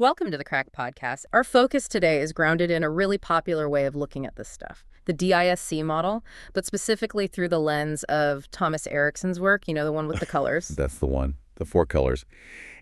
Welcome to the Crack Podcast. Our focus today is grounded in a really popular way of looking at this stuff, the DISC model, but specifically through the lens of Thomas Erickson's work, the one with the colors. That's the one, the 4 colors.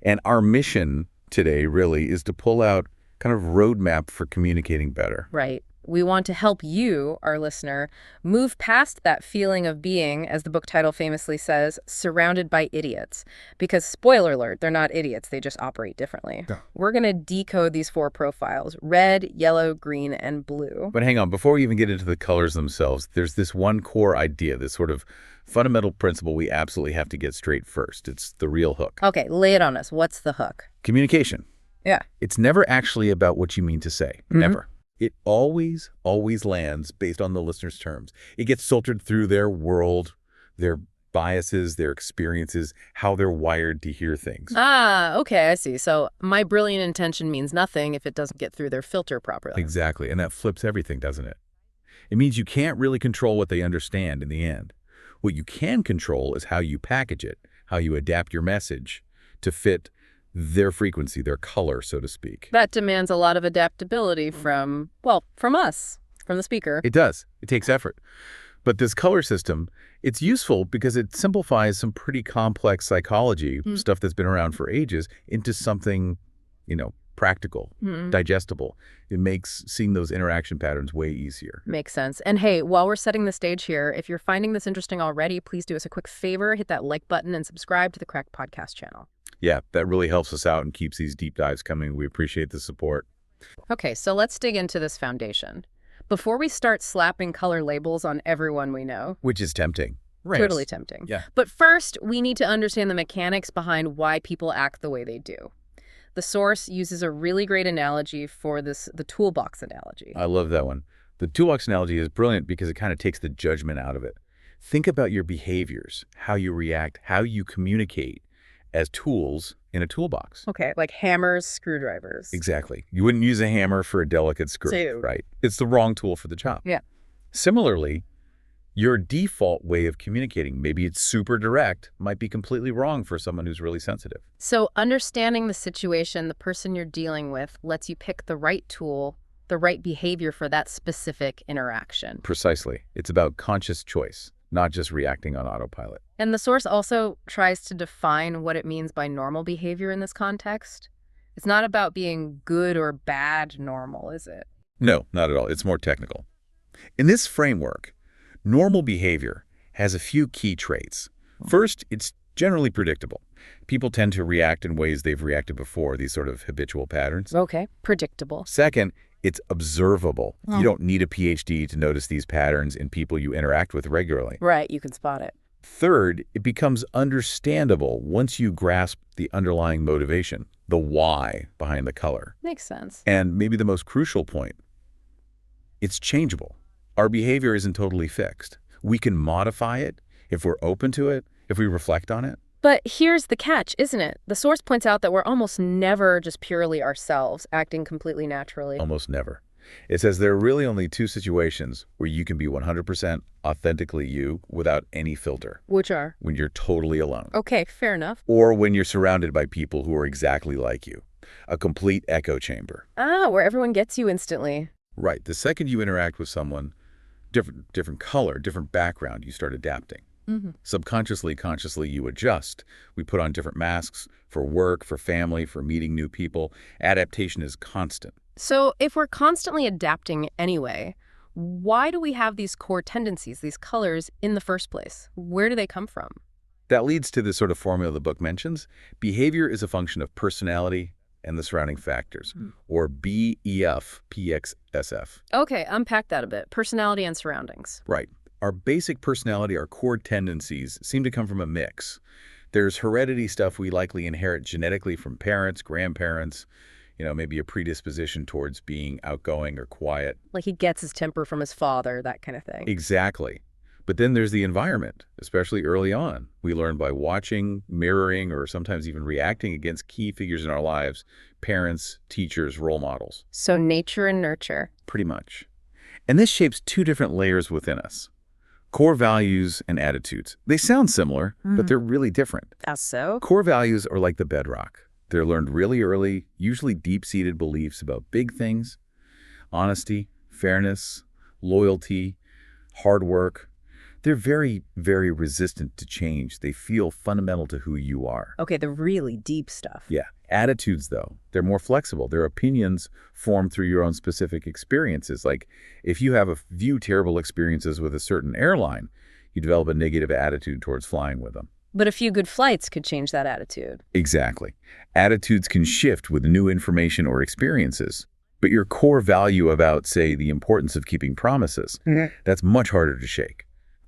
And our mission today really is to pull out kind of roadmap for communicating better. Right. We want to help you, our listener, move past that feeling of being, as the book title famously says, surrounded by idiots. Because, spoiler alert, they're not idiots, they just operate differently. Yeah. We're going to decode these 4 profiles: red, yellow, green, and blue. But hang on, before we even get into the colors themselves, there's this one core idea, this sort of fundamental principle we absolutely have to get straight first. It's the real hook. Okay, lay it on us. What's the hook? Communication. Yeah. It's never actually about what you mean to say. Never. It always lands based on the listener's terms. It gets filtered through their world, their biases, their experiences, how they're wired to hear things. Ah, okay, I see. So my brilliant intention means nothing if it doesn't get through their filter properly. Exactly, and that flips everything, doesn't it? It means you can't really control what they understand in the end. What you can control is how you package it, how you adapt your message to fit their frequency, their color, so to speak. That demands a lot of adaptability from us, from the speaker. It does. It takes effort. But this color system, it's useful because it simplifies some pretty complex psychology, stuff that's been around for ages, into something, practical, digestible. It makes seeing those interaction patterns way easier. Makes sense. And hey, while we're setting the stage here, if you're finding this interesting already, please do us a quick favor, hit that like button and subscribe to the Crack Podcast channel. Yeah, that really helps us out and keeps these deep dives coming. We appreciate the support. Okay, so let's dig into this foundation. Before we start slapping color labels on everyone we know. Which is tempting. Right. Totally tempting. Yeah. But first, we need to understand the mechanics behind why people act the way they do. The source uses a really great analogy for this, the toolbox analogy. I love that one. The toolbox analogy is brilliant because it kind of takes the judgment out of it. Think about your behaviors, how you react, how you communicate as tools in a toolbox. Okay, like hammers, screwdrivers. Exactly. You wouldn't use a hammer for a delicate screw, right? It's the wrong tool for the job. Yeah. Similarly, your default way of communicating, maybe it's super direct, might be completely wrong for someone who's really sensitive. So understanding the situation, the person you're dealing with, lets you pick the right tool, the right behavior for that specific interaction. Precisely. It's about conscious choice, not just reacting on autopilot. And the source also tries to define what it means by normal behavior in this context. It's not about being good or bad normal, is it? No, not at all. It's more technical. In this framework, normal behavior has a few key traits. First, it's generally predictable. People tend to react in ways they've reacted before, these sort of habitual patterns. Okay, predictable. Second, it's observable. You don't need a PhD to notice these patterns in people you interact with regularly. Right, you can spot it. Third, it becomes understandable once you grasp the underlying motivation, the why behind the color. Makes sense. And maybe the most crucial point, it's changeable. Our behavior isn't totally fixed. We can modify it if we're open to it, if we reflect on it. But here's the catch, isn't it? The source points out that we're almost never just purely ourselves, acting completely naturally. Almost never. It says there are really only 2 situations where you can be 100% authentically you without any filter. Which are? When you're totally alone. Okay, fair enough. Or when you're surrounded by people who are exactly like you. A complete echo chamber. Ah, where everyone gets you instantly. Right. The second you interact with someone, different color, different background, you start adapting. Subconsciously, consciously, you adjust. We put on different masks for work, for family, for meeting new people. Adaptation is constant. So if we're constantly adapting anyway, why do we have these core tendencies, these colors, in the first place? Where do they come from? That leads to the sort of formula the book mentions. Behavior is a function of personality and the surrounding factors, or BEF, PXSF. Okay, unpack that a bit. Personality and surroundings. Right. Our basic personality, our core tendencies, seem to come from a mix. There's heredity stuff we likely inherit genetically from parents, grandparents, maybe a predisposition towards being outgoing or quiet. Like he gets his temper from his father, that kind of thing. Exactly. But then there's the environment, especially early on. We learn by watching, mirroring, or sometimes even reacting against key figures in our lives, parents, teachers, role models. So nature and nurture. Pretty much. And this shapes 2 different layers within us. Core values and attitudes. They sound similar, but they're really different. How so? Core values are like the bedrock. They're learned really early, usually deep-seated beliefs about big things: honesty, fairness, loyalty, hard work. They're very, very resistant to change. They feel fundamental to who you are. Okay, the really deep stuff. Yeah. Attitudes, though, they're more flexible. Their opinions form through your own specific experiences. Like, if you have a few terrible experiences with a certain airline, you develop a negative attitude towards flying with them. But a few good flights could change that attitude. Exactly. Attitudes can shift with new information or experiences. But your core value about, say, the importance of keeping promises, that's much harder to shake.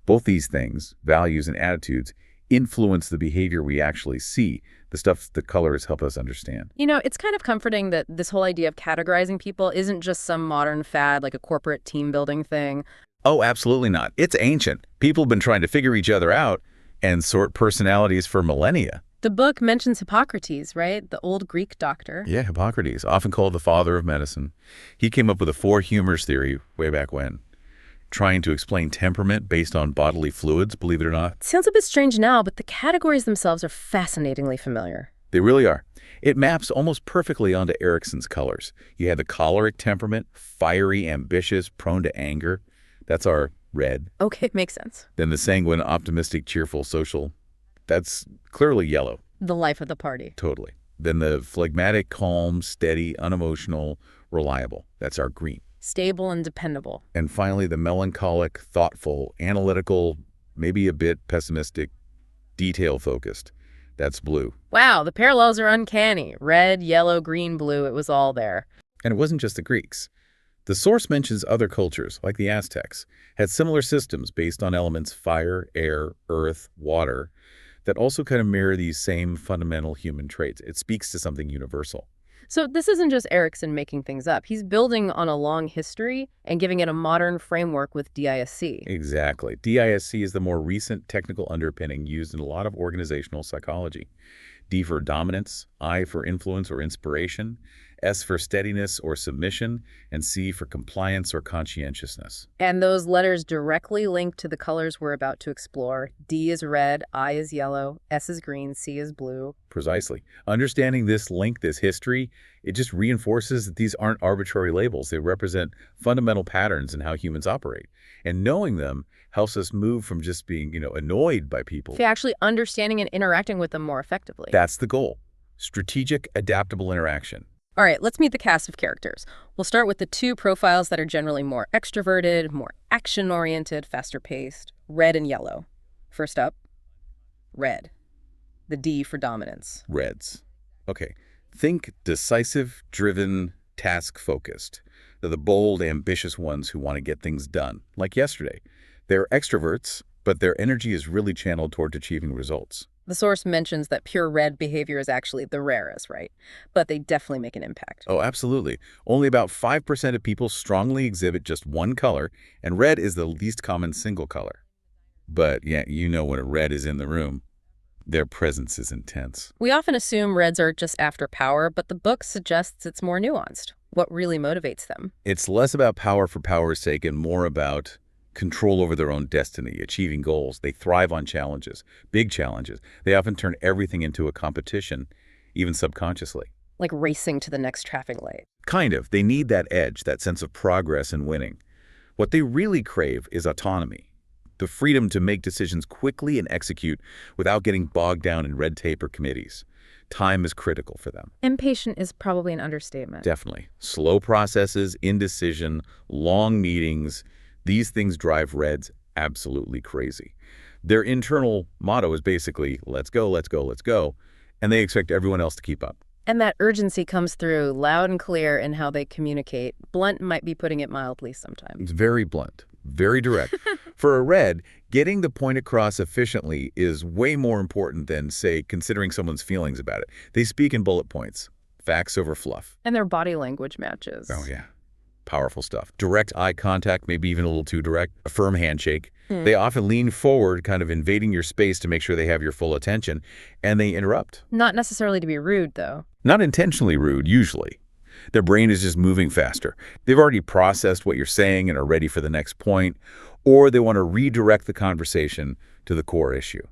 Both these things, values and attitudes, influence the behavior we actually see, the stuff the colors help us understand. You know, it's kind of comforting that this whole idea of categorizing people isn't just some modern fad like a corporate team building thing. Oh, absolutely not. It's ancient. People have been trying to figure each other out and sort personalities for millennia. The book mentions Hippocrates, right? The old Greek doctor. Yeah, Hippocrates, often called the father of medicine. He came up with the four humors theory way back when, trying to explain temperament based on bodily fluids, believe it or not. It sounds a bit strange now, but the categories themselves are fascinatingly familiar. They really are. It maps almost perfectly onto Erickson's colors. You had the choleric temperament, fiery, ambitious, prone to anger. That's our red. Okay, makes sense. Then the sanguine, optimistic, cheerful, social. That's clearly yellow. The life of the party. Totally. Then the phlegmatic, calm, steady, unemotional, reliable. That's our green. Stable and dependable. And finally, the melancholic, thoughtful, analytical, maybe a bit pessimistic, detail-focused. That's blue. Wow, the parallels are uncanny. Red, yellow, green, blue, it was all there. And it wasn't just the Greeks. The source mentions other cultures, like the Aztecs, had similar systems based on elements fire, air, earth, water, that also kind of mirror these same fundamental human traits. It speaks to something universal. So this isn't just Erickson making things up. He's building on a long history and giving it a modern framework with DISC. Exactly. DISC is the more recent technical underpinning used in a lot of organizational psychology. D for dominance, I for influence or inspiration, S for steadiness or submission, and C for compliance or conscientiousness. And those letters directly link to the colors we're about to explore. D is red, I is yellow, S is green, C is blue. Precisely. Understanding this link, this history, it just reinforces that these aren't arbitrary labels. They represent fundamental patterns in how humans operate. And knowing them helps us move from just being, annoyed by people To actually understanding and interacting with them more effectively. That's the goal. Strategic, adaptable interaction. All right, let's meet the cast of characters. We'll start with the two profiles that are generally more extroverted, more action-oriented, faster-paced, red and yellow. First up, red. The D for dominance. Reds. Okay. Think decisive, driven, task-focused. They're the bold, ambitious ones who want to get things done, like yesterday. They're extroverts, but their energy is really channeled toward achieving results. The source mentions that pure red behavior is actually the rarest, right? But they definitely make an impact. Oh, absolutely. Only about 5% of people strongly exhibit just one color, and red is the least common single color. But yeah, when a red is in the room, their presence is intense. We often assume reds are just after power, but the book suggests it's more nuanced. What really motivates them? It's less about power for power's sake and more about control over their own destiny, achieving goals. They thrive on challenges, big challenges. They often turn everything into a competition, even subconsciously. Like racing to the next traffic light. Kind of. They need that edge, that sense of progress and winning. What they really crave is autonomy, the freedom to make decisions quickly and execute without getting bogged down in red tape or committees. Time is critical for them. Impatient is probably an understatement. Definitely. Slow processes, indecision, long meetings. These things drive reds absolutely crazy. Their internal motto is basically, let's go, let's go, let's go, and they expect everyone else to keep up. And that urgency comes through loud and clear in how they communicate. Blunt might be putting it mildly sometimes. It's very blunt, very direct. For a red, getting the point across efficiently is way more important than, say, considering someone's feelings about it. They speak in bullet points, facts over fluff. And their body language matches. Oh, yeah. Powerful stuff. Direct eye contact, maybe even a little too direct. A firm handshake. They often lean forward, kind of invading your space to make sure they have your full attention, and they interrupt. Not necessarily to be rude, though. Not intentionally rude, usually. Their brain is just moving faster. They've already processed what you're saying and are ready for the next point, or they want to redirect the conversation to the core issue.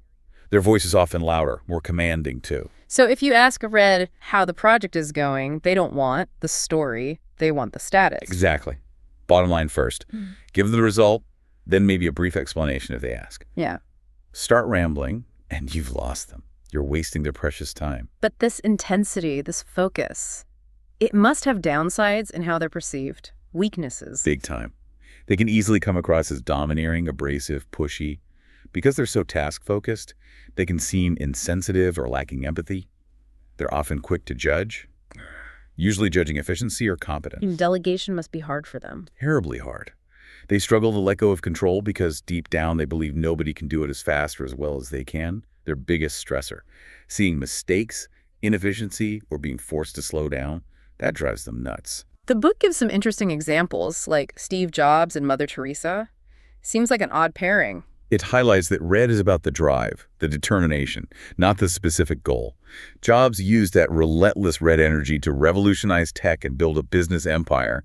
Their voice is often louder, more commanding, too. So if you ask a red how the project is going, they don't want the story, they want the status. Exactly. Bottom line first. Give them the result, then maybe a brief explanation if they ask. Yeah. Start rambling, and you've lost them. You're wasting their precious time. But this intensity, this focus, it must have downsides in how they're perceived, weaknesses. Big time. They can easily come across as domineering, abrasive, pushy. Because they're so task-focused, they can seem insensitive or lacking empathy. They're often quick to judge, usually judging efficiency or competence. Delegation must be hard for them. Terribly hard. They struggle to let go of control because deep down they believe nobody can do it as fast or as well as they can. Their biggest stressor. Seeing mistakes, inefficiency, or being forced to slow down, that drives them nuts. The book gives some interesting examples, like Steve Jobs and Mother Teresa. Seems like an odd pairing. It highlights that red is about the drive, the determination, not the specific goal. Jobs used that relentless red energy to revolutionize tech and build a business empire.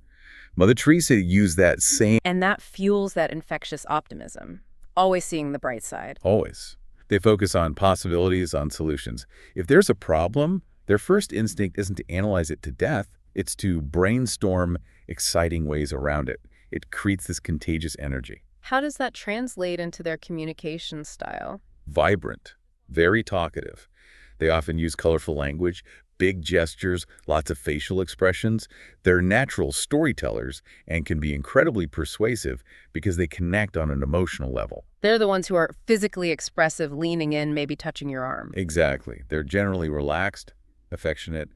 Mother Teresa used that same... And that fuels that infectious optimism, always seeing the bright side. Always. They focus on possibilities, on solutions. If there's a problem, their first instinct isn't to analyze it to death. It's to brainstorm exciting ways around it. It creates this contagious energy. How does that translate into their communication style? Vibrant, very talkative. They often use colorful language, big gestures, lots of facial expressions. They're natural storytellers and can be incredibly persuasive because they connect on an emotional level. They're the ones who are physically expressive, leaning in, maybe touching your arm. Exactly. They're generally relaxed, affectionate,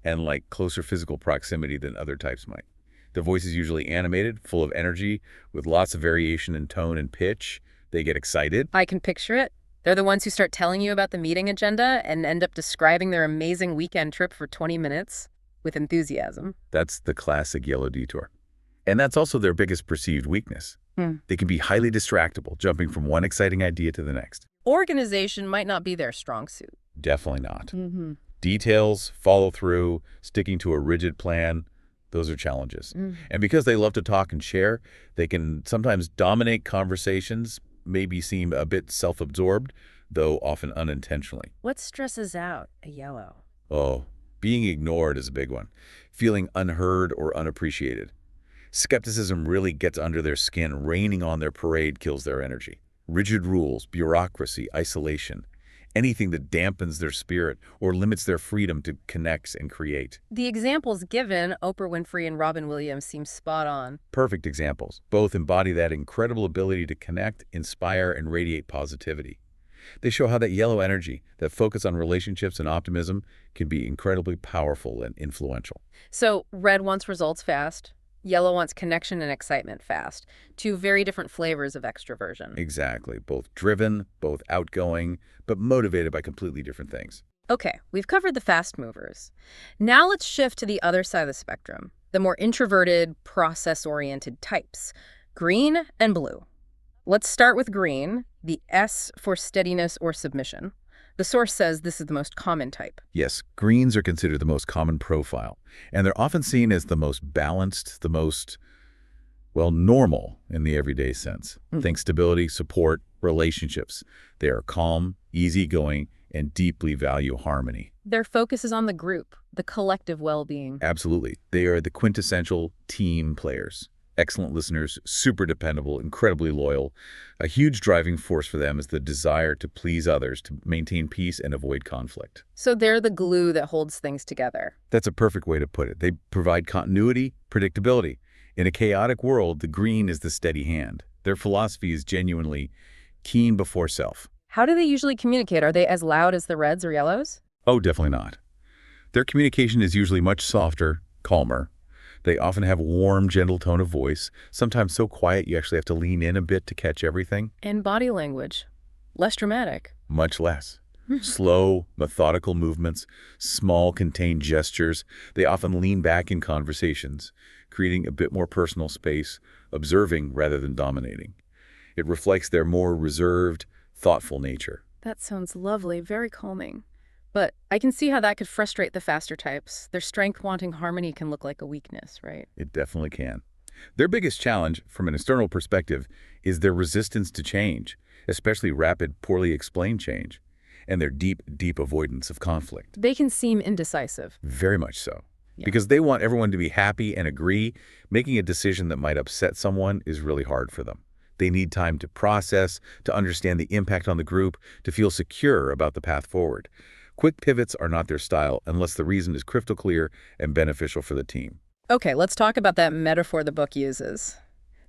and like closer physical proximity than other types might. Their voice is usually animated, full of energy, with lots of variation in tone and pitch. They get excited. I can picture it. They're the ones who start telling you about the meeting agenda and end up describing their amazing weekend trip for 20 minutes with enthusiasm. That's the classic yellow detour. And that's also their biggest perceived weakness. They can be highly distractible, jumping from one exciting idea to the next. Organization might not be their strong suit. Definitely not. Details, follow through, sticking to a rigid plan, those are challenges. And because they love to talk and share, they can sometimes dominate conversations, maybe seem a bit self-absorbed, though often unintentionally. What stresses out a yellow? Oh, being ignored is a big one. Feeling unheard or unappreciated. Skepticism really gets under their skin. Raining on their parade kills their energy. Rigid rules, bureaucracy, isolation. Anything that dampens their spirit or limits their freedom to connect and create. The examples given, Oprah Winfrey and Robin Williams, seem spot on. Perfect examples. Both embody that incredible ability to connect, inspire, and radiate positivity. They show how that yellow energy, that focus on relationships and optimism, can be incredibly powerful and influential. So red wants results fast. Yellow wants connection and excitement fast. Two very different flavors of extroversion. Exactly. Both driven, both outgoing, but motivated by completely different things. Okay, we've covered the fast movers. Now let's shift to the other side of the spectrum, the more introverted, process-oriented types, green and blue. Let's start with green, the S for steadiness or submission. The source says this is the most common type. Yes, greens are considered the most common profile, and they're often seen as the most balanced, the most, well, normal in the everyday sense. Think stability, support, relationships. They are calm, easygoing, and deeply value harmony. Their focus is on the group, the collective well-being. Absolutely. They are the quintessential team players. Excellent listeners, super dependable, incredibly loyal. A huge driving force for them is the desire to please others, to maintain peace and avoid conflict. So they're the glue that holds things together. That's a perfect way to put it. They provide continuity, predictability. In a chaotic world, the green is the steady hand. Their philosophy is genuinely keen before self. How do they usually communicate? Are they as loud as the reds or yellows? Oh, definitely not. Their communication is usually much softer, calmer. They often have a warm, gentle tone of voice, sometimes so quiet you actually have to lean in a bit to catch everything. And body language. Less dramatic. Much less. Slow, methodical movements, small, contained gestures. They often lean back in conversations, creating a bit more personal space, observing rather than dominating. It reflects their more reserved, thoughtful nature. That sounds lovely, very calming. But I can see how that could frustrate the faster types. Their strength wanting harmony can look like a weakness, right? It definitely can. Their biggest challenge, from an external perspective, is their resistance to change, especially rapid, poorly explained change. and their deep, deep avoidance of conflict. They can seem indecisive. Very much so. Yeah. Because they want everyone to be happy and agree. Making a decision that might upset someone is really hard for them. They need time to process, to understand the impact on the group, to feel secure about the path forward. Quick pivots are not their style unless the reason is crystal clear and beneficial for the team. Okay, let's talk about that metaphor the book uses.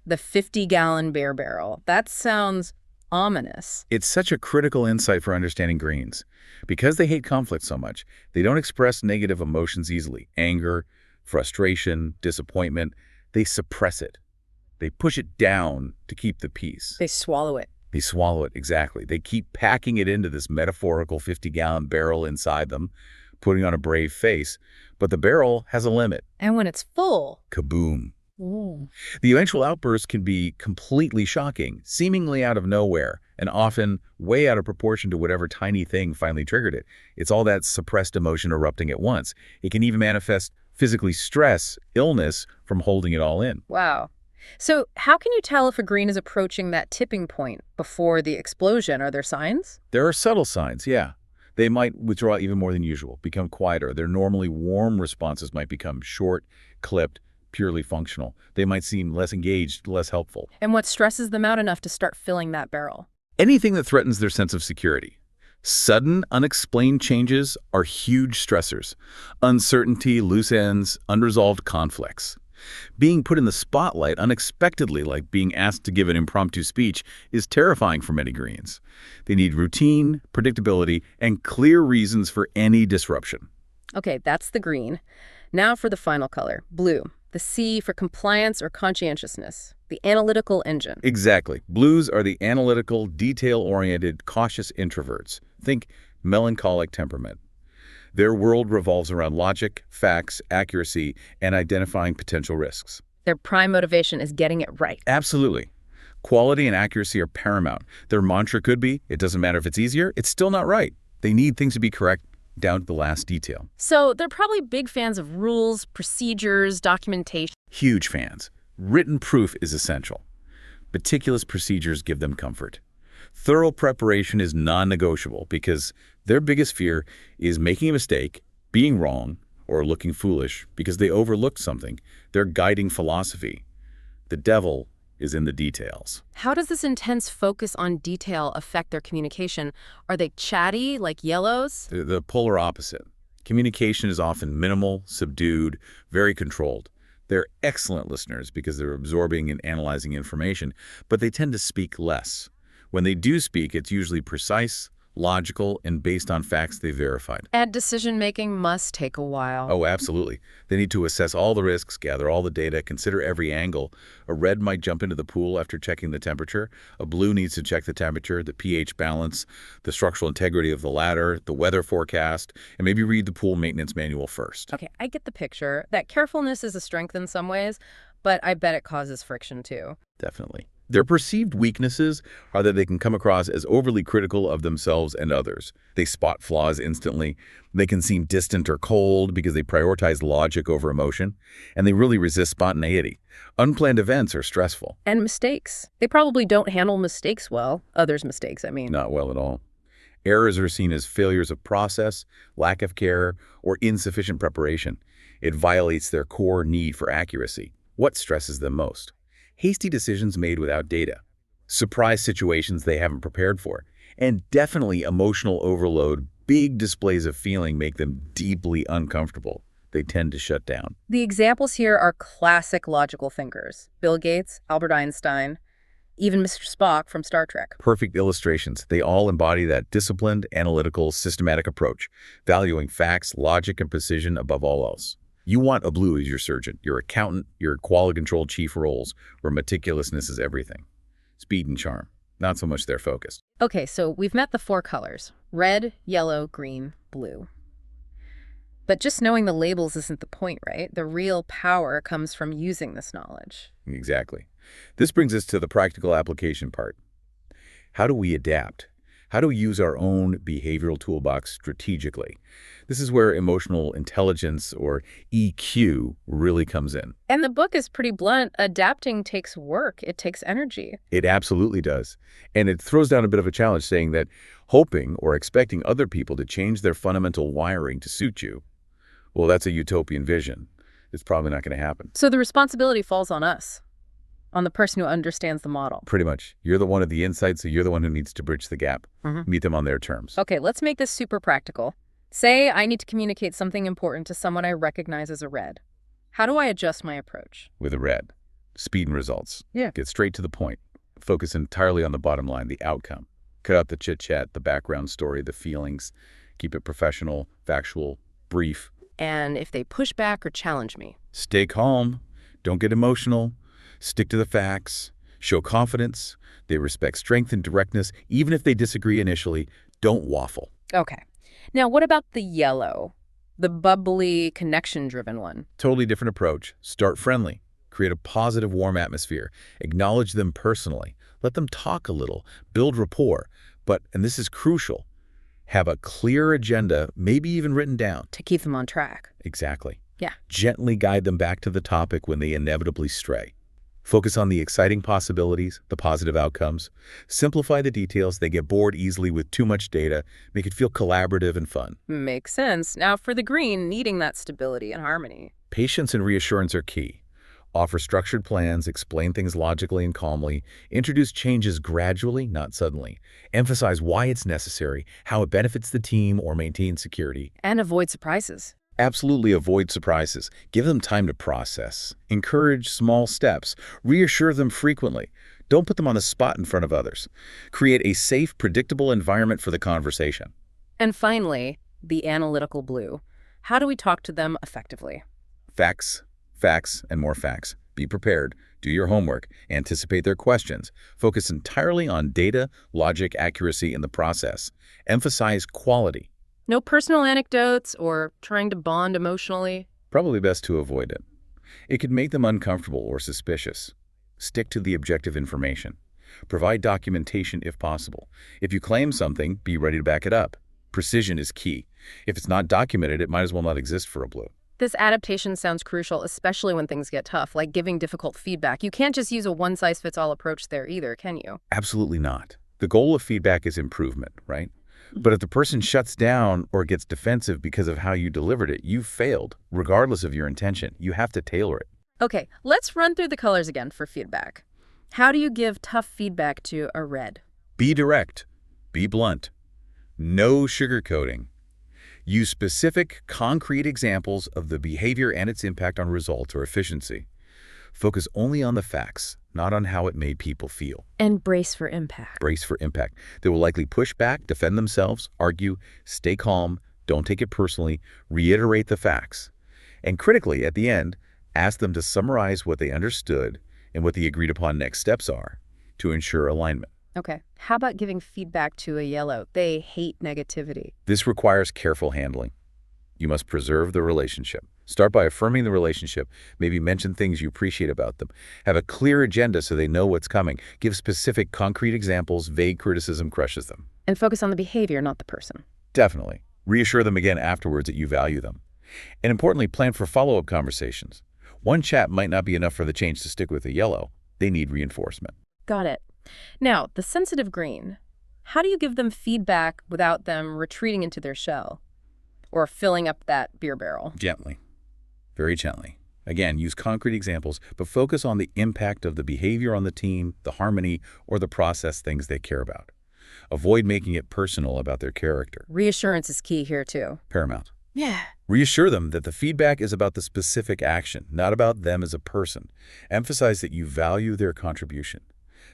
The 50-gallon beer barrel. That sounds ominous. It's such a critical insight for understanding greens. Because they hate conflict so much, they don't express negative emotions easily. Anger, frustration, disappointment, they suppress it. They push it down to keep the peace. They swallow it. They swallow it, exactly. They keep packing it into this metaphorical 50-gallon barrel inside them, putting on a brave face. But the barrel has a limit. And when it's full, Kaboom. ooh. The eventual outburst can be completely shocking, seemingly out of nowhere, and often way out of proportion to whatever tiny thing finally triggered it. It's all that suppressed emotion erupting at once. It can even manifest physically stress, illness from holding it all in. Wow. So how can you tell if a green is approaching that tipping point before the explosion? Are there signs? There are subtle signs, yeah. They might withdraw even more than usual, become quieter. Their normally warm responses might become short, clipped, purely functional. They might seem less engaged, less helpful. And what stresses them out enough to start filling that barrel? Anything that threatens their sense of security. Sudden, unexplained changes are huge stressors. Uncertainty, loose ends, unresolved conflicts. Being put in the spotlight unexpectedly, like being asked to give an impromptu speech, is terrifying for many greens. They need routine, predictability, and clear reasons for any disruption. Okay, that's the green. Now for the final color, blue. The C for compliance or conscientiousness, the analytical engine. Exactly. Blues are the analytical, detail-oriented, cautious introverts. Think melancholic temperament. Their world revolves around logic, facts, accuracy, and identifying potential risks. Their prime motivation is getting it right. Absolutely. Quality and accuracy are paramount. Their mantra could be, it doesn't matter if it's easier, it's still not right. They need things to be correct down to the last detail. So they're probably big fans of rules, procedures, documentation. Huge fans. Written proof is essential. Meticulous procedures give them comfort. Thorough preparation is non-negotiable because their biggest fear is making a mistake, being wrong, or looking foolish because they overlooked something. Their guiding philosophy. The devil is in the details. How does this intense focus on detail affect their communication? Are they chatty, like yellows? The polar opposite. Communication is often minimal, subdued, very controlled. They're excellent listeners because they're absorbing and analyzing information, but they tend to speak less. When they do speak, it's usually precise, logical, and based on facts they've verified. And decision-making must take a while. Oh, absolutely. They need to assess all the risks, gather all the data, consider every angle. A red might jump into the pool after checking the temperature. A blue needs to check the temperature, the pH balance, the structural integrity of the ladder, the weather forecast, and maybe read the pool maintenance manual first. Okay, I get the picture. That carefulness is a strength in some ways, but I bet it causes friction too. Definitely. Their perceived weaknesses are that they can come across as overly critical of themselves and others. They spot flaws instantly. They can seem distant or cold because they prioritize logic over emotion, and they really resist spontaneity. Unplanned events are stressful. And mistakes. They probably don't handle mistakes well. Others' mistakes, I mean. Not well at all. Errors are seen as failures of process, lack of care, or insufficient preparation. It violates their core need for accuracy. What stresses them most? Hasty decisions made without data, surprise situations they haven't prepared for, and definitely emotional overload. Big displays of feeling make them deeply uncomfortable. They tend to shut down. The examples here are classic logical thinkers. Bill Gates, Albert Einstein, even Mr. Spock from Star Trek. Perfect illustrations. They all embody that disciplined, analytical, systematic approach, valuing facts, logic, and precision above all else. You want a blue as your surgeon, your accountant, your quality control chief roles, where meticulousness is everything. Speed and charm, not so much their focus. Okay, so we've met the four colors: red, yellow, green, blue. But just knowing the labels isn't the point, right? The real power comes from using this knowledge. Exactly. This brings us to the practical application part. How do we adapt? how to use our own behavioral toolbox strategically. This is where emotional intelligence, or EQ, really comes in. And the book is pretty blunt. Adapting takes work. It takes energy. It absolutely does. And it throws down a bit of a challenge, saying that hoping or expecting other people to change their fundamental wiring to suit you, well, that's a utopian vision. It's probably not going to happen. So the responsibility falls on us, on the person who understands the model. Pretty much. You're the one of the insight, so you're the one who needs to bridge the gap. Mm-hmm. Meet them on their terms. Okay, let's make this super practical. Say I need to communicate something important to someone I recognize as a red. How do I adjust my approach? With a red. Speed and results. Yeah. Get straight to the point. Focus entirely on the bottom line, the outcome. Cut out the chit-chat, the background story, the feelings. Keep it professional, factual, brief. And if they push back or challenge me? Stay calm. Don't get emotional. Stick to the facts. Show confidence. They respect strength and directness. Even if they disagree initially, don't waffle. Okay. Now, what about the yellow? The bubbly, connection-driven one? Totally different approach. Start friendly. Create a positive, warm atmosphere. Acknowledge them personally. Let them talk a little. Build rapport. But, and this is crucial, have a clear agenda, maybe even written down. To keep them on track. Exactly. Yeah. Gently guide them back to the topic when they inevitably stray. Focus on the exciting possibilities, the positive outcomes. Simplify the details. They get bored easily with too much data. Make it feel collaborative and fun. Makes sense. Now, for the green, needing that stability and harmony. Patience and reassurance are key. Offer structured plans, explain things logically and calmly, introduce changes gradually, not suddenly. Emphasize why it's necessary, how it benefits the team or maintains security. And avoid surprises. Absolutely avoid surprises. Give them time to process. Encourage small steps. Reassure them frequently. Don't put them on the spot in front of others. Create a safe, predictable environment for the conversation. And finally, the analytical blue. How do we talk to them effectively? Facts, facts, and more facts. Be prepared. Do your homework. Anticipate their questions. Focus entirely on data, logic, accuracy in the process. Emphasize quality. No personal anecdotes or trying to bond emotionally? Probably best to avoid it. It could make them uncomfortable or suspicious. Stick to the objective information. Provide documentation if possible. If you claim something, be ready to back it up. Precision is key. If it's not documented, it might as well not exist for a blue. This adaptation sounds crucial, especially when things get tough, like giving difficult feedback. You can't just use a one-size-fits-all approach there either, can you? Absolutely not. The goal of feedback is improvement, right? But if the person shuts down or gets defensive because of how you delivered it, you've failed, regardless of your intention. You have to tailor it. Okay, let's run through the colors again for feedback. How do you give tough feedback to a red? Be direct. Be blunt. No sugarcoating. Use specific, concrete examples of the behavior and its impact on results or efficiency. Focus only on the facts, not on how it made people feel. And brace for impact. Brace for impact. They will likely push back, defend themselves, argue, stay calm, don't take it personally, reiterate the facts. And critically, at the end, ask them to summarize what they understood and what the agreed upon next steps are to ensure alignment. Okay, how about giving feedback to a yellow? They hate negativity. This requires careful handling. You must preserve the relationship. Start by affirming the relationship. Maybe mention things you appreciate about them. Have a clear agenda so they know what's coming. Give specific, concrete examples. Vague criticism crushes them. And focus on the behavior, not the person. Definitely. Reassure them again afterwards that you value them. And importantly, plan for follow-up conversations. One chat might not be enough for the change to stick with the yellow. They need reinforcement. Got it. Now, the sensitive green. How do you give them feedback without them retreating into their shell or filling up that beer barrel? Gently. Very gently. Again, use concrete examples, but focus on the impact of the behavior on the team, the harmony, or the process things they care about. Avoid making it personal about their character. Reassurance is key here, too. Paramount. Yeah. Reassure them that the feedback is about the specific action, not about them as a person. Emphasize that you value their contribution.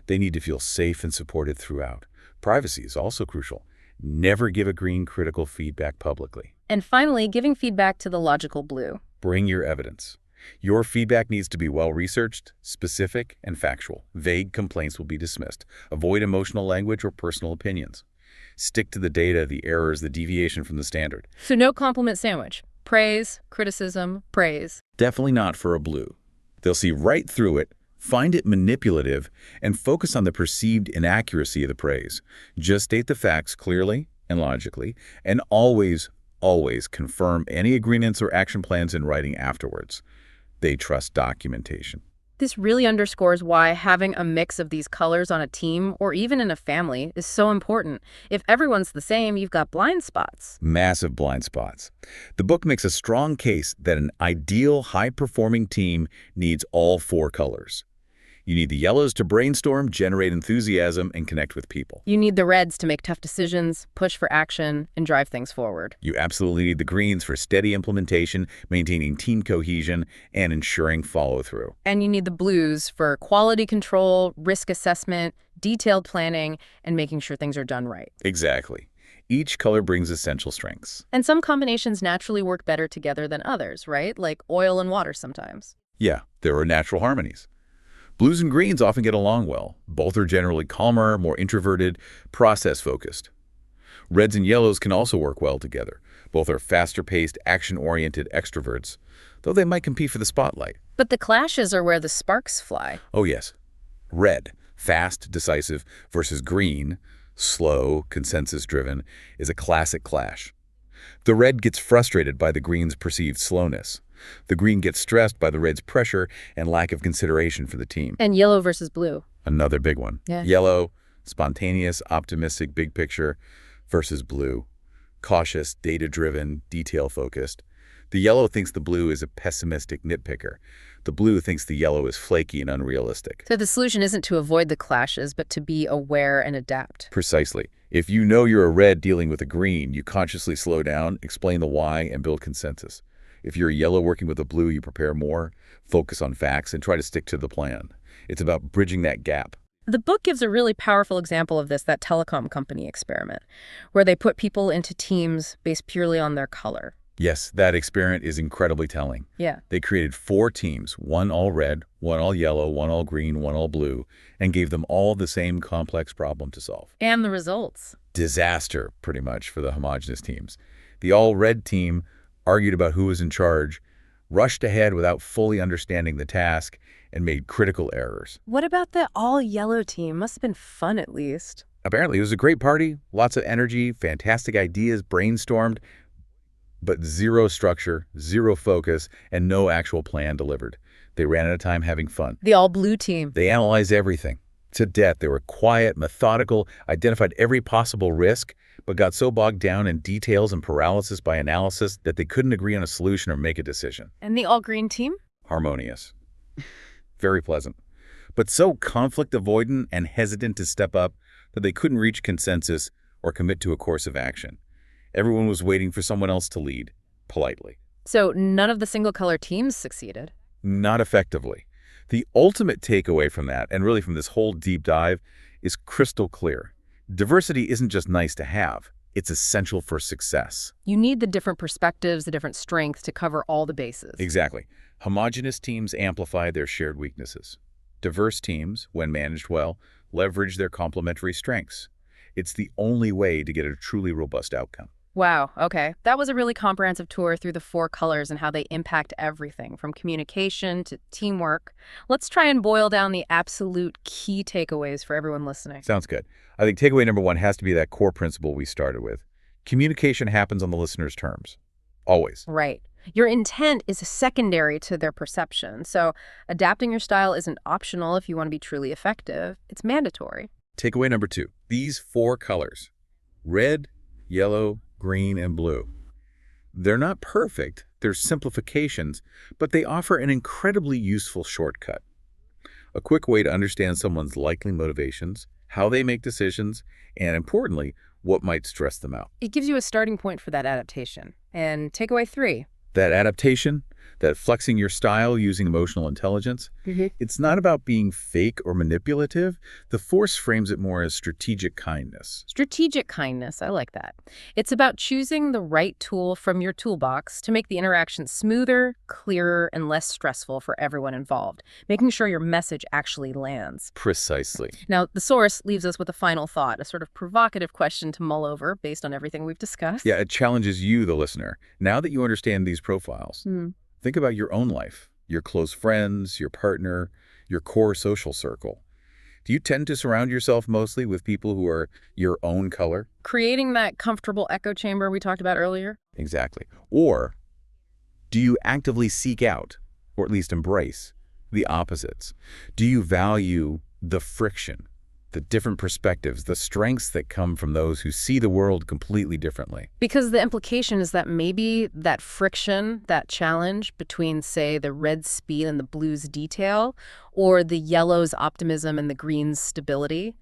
They need to feel safe and supported throughout. Privacy is also crucial. Never give a green critical feedback publicly. And finally, giving feedback to the logical blue. Bring your evidence. Your feedback needs to be well-researched, specific, and factual. Vague complaints will be dismissed. Avoid emotional language or personal opinions. Stick to the data, the errors, the deviation from the standard. So no compliment sandwich. Praise, criticism, praise. Definitely not for a blue. They'll see right through it, Find it manipulative and focus on the perceived inaccuracy of the praise. Just state the facts clearly and logically, and always confirm any agreements or action plans in writing afterwards. They trust documentation. This really underscores why having a mix of these colors on a team or even in a family is so important. If everyone's the same, you've got blind spots. Massive blind spots. The book makes a strong case that an ideal, high-performing team needs all four colors. You need the yellows to brainstorm, generate enthusiasm, and connect with people. You need the reds to make tough decisions, push for action, and drive things forward. You absolutely need the greens for steady implementation, maintaining team cohesion, and ensuring follow-through. And you need the blues for quality control, risk assessment, detailed planning, and making sure things are done right. Exactly. Each color brings essential strengths. And some combinations naturally work better together than others, right? Like oil and water sometimes. Yeah, there are natural harmonies. Blues and greens often get along well. Both are generally calmer, more introverted, process-focused. Reds and yellows can also work well together. Both are faster-paced, action-oriented extroverts, though they might compete for the spotlight. But the clashes are where the sparks fly. Oh yes. Red, fast, decisive, versus green, slow, consensus-driven, is a classic clash. The red gets frustrated by the green's perceived slowness. The green gets stressed by the red's pressure and lack of consideration for the team. And yellow versus blue. Another big one. Yeah. Yellow, spontaneous, optimistic, big picture, versus blue. Cautious, data-driven, detail-focused. The yellow thinks the blue is a pessimistic nitpicker. The blue thinks the yellow is flaky and unrealistic. So the solution isn't to avoid the clashes, but to be aware and adapt. Precisely. If you know you're a red dealing with a green, you consciously slow down, explain the why, and build consensus. If you're a yellow working with a blue, you prepare more, focus on facts, and try to stick to the plan. It's about bridging that gap. The book gives a really powerful example of this, that telecom company experiment, where they put people into teams based purely on their color. Yes, that experiment is incredibly telling. Yeah. They created 4 teams, one all red, one all yellow, one all green, one all blue, and gave them all the same complex problem to solve. And the results? Disaster, pretty much, for the homogeneous teams. The all-red team argued about who was in charge, rushed ahead without fully understanding the task, and made critical errors. What about the all-yellow team? Must have been fun, at least. Apparently, it was a great party, lots of energy, fantastic ideas brainstormed, but zero structure, zero focus, and no actual plan delivered. They ran out of time having fun. The all-blue team. They analyzed everything to death. They were quiet, methodical, identified every possible risk, but got so bogged down in details and paralysis by analysis that they couldn't agree on a solution or make a decision. And the all-green team? Harmonious. Very pleasant. But so conflict-avoidant and hesitant to step up that they couldn't reach consensus or commit to a course of action. Everyone was waiting for someone else to lead, politely. So none of the single-color teams succeeded? Not effectively. The ultimate takeaway from that, and really from this whole deep dive, is crystal clear. Diversity isn't just nice to have. It's essential for success. You need the different perspectives, the different strengths to cover all the bases. Exactly. Homogeneous teams amplify their shared weaknesses. Diverse teams, when managed well, leverage their complementary strengths. It's the only way to get a truly robust outcome. Wow, okay. That was a really comprehensive tour through the 4 colors and how they impact everything, from communication to teamwork. Let's try and boil down the absolute key takeaways for everyone listening. Sounds good. I think takeaway number 1 has to be that core principle we started with. Communication happens on the listener's terms. Always. Right. Your intent is secondary to their perception, so adapting your style isn't optional if you want to be truly effective. It's mandatory. Takeaway number 2. These 4 colors, red, yellow, green, and blue. They're not perfect, they're simplifications, but they offer an incredibly useful shortcut. A quick way to understand someone's likely motivations, how they make decisions, and importantly, what might stress them out. It gives you a starting point for that adaptation. And takeaway 3. That adaptation, that flexing your style using emotional intelligence, it's not about being fake or manipulative. The Force frames it more as strategic kindness. Strategic kindness, I like that. It's about choosing the right tool from your toolbox to make the interaction smoother, clearer, and less stressful for everyone involved, making sure your message actually lands. Precisely. Now, the source leaves us with a final thought, a sort of provocative question to mull over based on everything we've discussed. Yeah, it challenges you, the listener. Now that you understand these profiles, think about your own life. your close friends, your partner, your core social circle. Do you tend to surround yourself mostly with people who are your own color? Creating that comfortable echo chamber we talked about earlier? Exactly. Or do you actively seek out, or at least embrace, the opposites? Do you value the friction, the different perspectives, the strengths that come from those who see the world completely differently? Because the implication is that maybe that friction, that challenge between, say, the red speed and the blue's detail, or the yellow's optimism and the green's stability,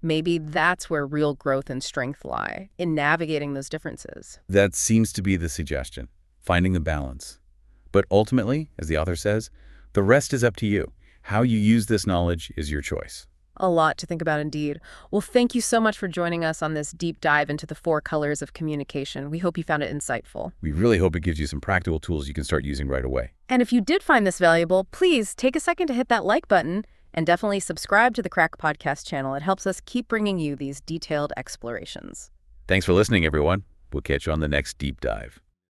maybe that's where real growth and strength lie, in navigating those differences. That seems to be the suggestion, finding the balance. But ultimately, as the author says, the rest is up to you. How you use this knowledge is your choice. A lot to think about indeed. Well, thank you so much for joining us on this deep dive into the 4 colors of communication. We hope you found it insightful. We really hope it gives you some practical tools you can start using right away. And if you did find this valuable, please take a second to hit that like button and definitely subscribe to the Crack Podcast channel. It helps us keep bringing you these detailed explorations. Thanks for listening, everyone. We'll catch you on the next deep dive.